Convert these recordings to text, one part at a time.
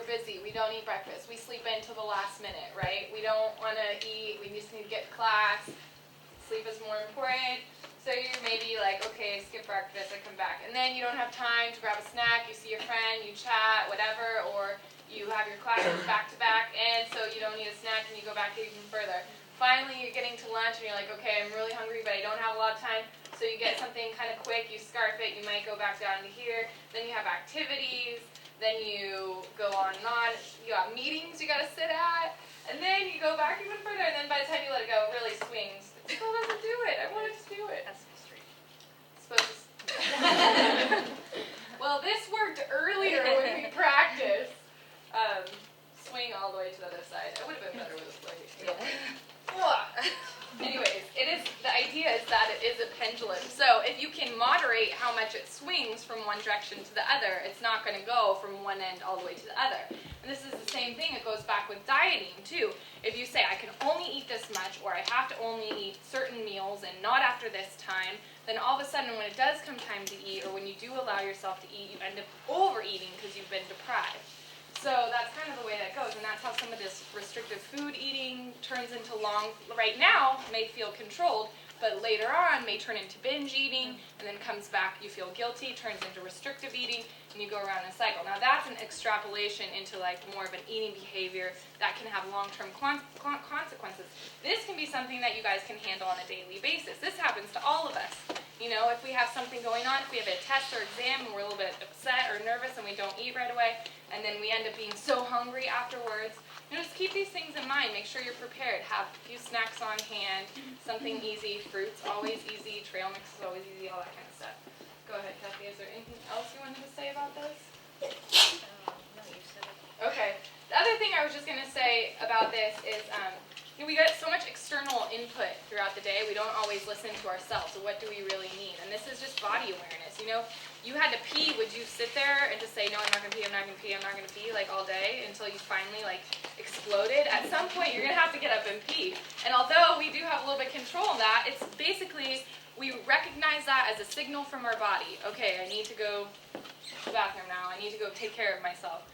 busy. We don't eat breakfast. We sleep in till the last minute, right? We don't want to eat. We just need to get to class. Sleep is more important. So you may be like, okay, skip breakfast, I come back. And then you don't have time to grab a snack. You see your friend, you chat, whatever, or you have your classes back to back, and so you don't need a snack and you go back even further. Finally, you're getting to lunch and you're like, okay, I'm really hungry, but I don't have a lot of time. So you get something kind of quick, you scarf it, you might go back down to here. Then you have activities. Then you go on and on. You got meetings you got to sit at. And then you go back even further. And then by the time you let it go, it really swings. It still doesn't do it. I wanted to do it. That's straight. Suppose. Well, this worked earlier when we practiced. Swing all the way to the other side. It would have been better with a swing. Anyways, the idea is that it is a pendulum. So if you can moderate how much it swings from one direction to the other, it's not going to go from one end all the way to the other. And this is the same thing. It goes back with dieting too. If you say, I can only eat this much, or I have to only eat certain meals and not after this time, then all of a sudden when it does come time to eat, or when you do allow yourself to eat, you end up overeating because you've been deprived. So that's kind of the way that goes, and that's how some of this restrictive food eating turns into right now, may feel controlled, but later on may turn into binge eating, and then comes back, you feel guilty, turns into restrictive eating, and you go around in a cycle. Now that's an extrapolation into like more of an eating behavior that can have long-term consequences. This can be something that you guys can handle on a daily basis. This happens to all of us. You know, if we have something going on, if we have a test or exam and we're a little bit upset or nervous and we don't eat right away, and then we end up being so hungry afterwards, just keep these things in mind. Make sure you're prepared. Have a few snacks on hand, something easy. Fruit's always easy. Trail mix is always easy, all that kind of stuff. Go ahead, Kathy. Is there anything else you wanted to say about this? No, you said it. Okay. The other thing I was just going to say about this is we get so much external input throughout the day. We don't always listen to ourselves. So what do we really need? And this is just body awareness. You know, you had to pee. Would you sit there and just say, no, I'm not going to pee, I'm not going to pee, I'm not going to pee, like all day until you finally like exploded? At some point, you're going to have to get up and pee. And although we do have a little bit of control on that, it's basically we recognize that as a signal from our body. Okay, I need to go to the bathroom now. I need to go take care of myself.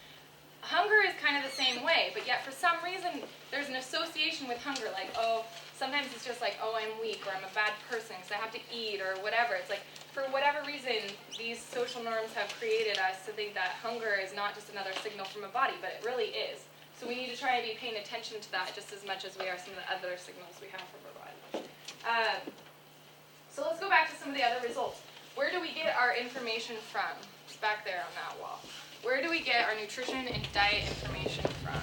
Hunger is kind of the same way, but yet for some reason there's an association with hunger, like, oh, sometimes it's just like, oh, I'm weak, or I'm a bad person because I have to eat, or whatever. It's like, for whatever reason, these social norms have created us to think that hunger is not just another signal from a body, but it really is. So we need to try and be paying attention to that just as much as we are some of the other signals we have from our body. So let's go back to some of the other results. Where do we get our information from? It's back there on that wall. Where do we get our nutrition and diet information from?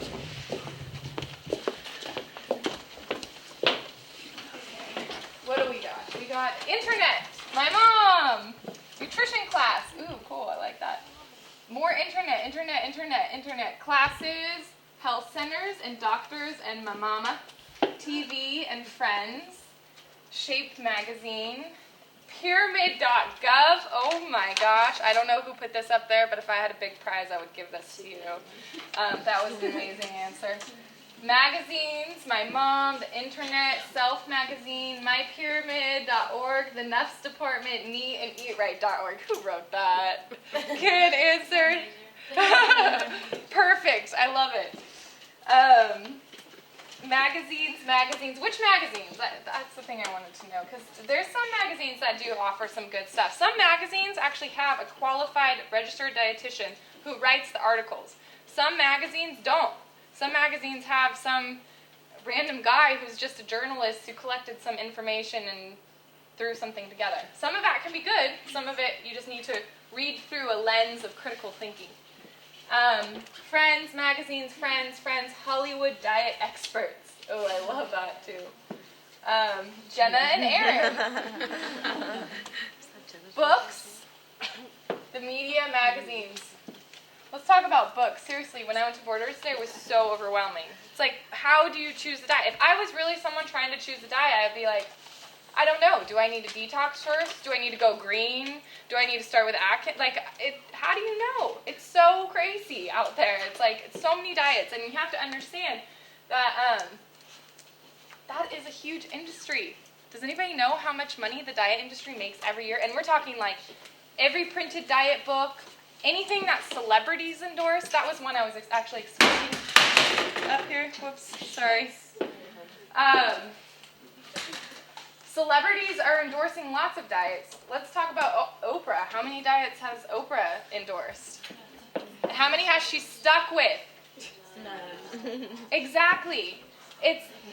What do we got? We got internet. My mom. Nutrition class. Ooh, cool. I like that. More internet. Classes, health centers and doctors and my mama. TV and friends. Shaped magazine. Pyramid.gov. Oh my gosh. I don't know who put this up there, but if I had a big prize, I would give this to you. That was an amazing answer. Magazines, my mom, the internet, Self Magazine, mypyramid.org, the Nuffs Department, Me and EatRight.org. Who wrote that? Good answer. Perfect. I love it. Magazines. Which magazines? That's the thing I wanted to know, because there's some magazines that do offer some good stuff. Some magazines actually have a qualified registered dietitian who writes the articles. Some magazines don't. Some magazines have some random guy who's just a journalist who collected some information and threw something together. Some of that can be good. Some of it you just need to read through a lens of critical thinking. Friends, magazines, friends, Hollywood diet experts. Oh, I love that too. Jenna and Aaron. Books, the media, magazines. Let's talk about books. Seriously, when I went to Borders today, it was so overwhelming. It's like, how do you choose the diet? If I was really someone trying to choose the diet, I'd be like, I don't know. Do I need to detox first? Do I need to go green? Do I need to start with Atkins? How do you know? It's so crazy out there. It's like, it's so many diets, and you have to understand that that is a huge industry. Does anybody know how much money the diet industry makes every year? And we're talking like every printed diet book, anything that celebrities endorse, that was one I was actually explaining up here. Whoops, sorry. Celebrities are endorsing lots of diets. Let's talk about Oprah. How many diets has Oprah endorsed? And how many has she stuck with? None. Exactly.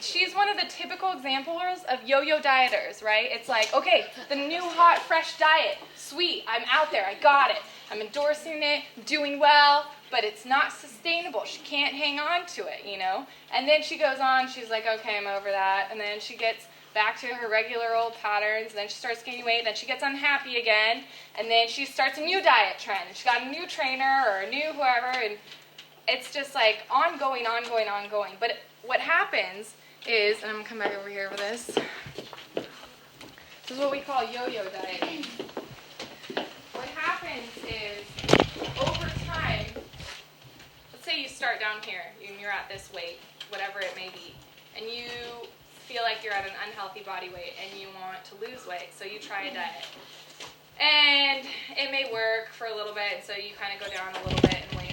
She's one of the typical examples of yo-yo dieters, right? It's like, okay, the new hot, fresh diet. Sweet, I'm out there, I got it. I'm endorsing it, doing well, but it's not sustainable. She can't hang on to it, you know? And then she goes on, she's like, okay, I'm over that. And then she gets back to her regular old patterns, and then she starts gaining weight, then she gets unhappy again, and then she starts a new diet trend. She got a new trainer or a new whoever, and it's just like ongoing. But what happens is, and I'm going to come back over here with this. This is what we call yo-yo dieting. What happens is, over time, let's say you start down here, and you're at this weight, whatever it may be, and you feel like you're at an unhealthy body weight, and you want to lose weight, so you try a diet. And it may work for a little bit, and so you kind of go down a little bit,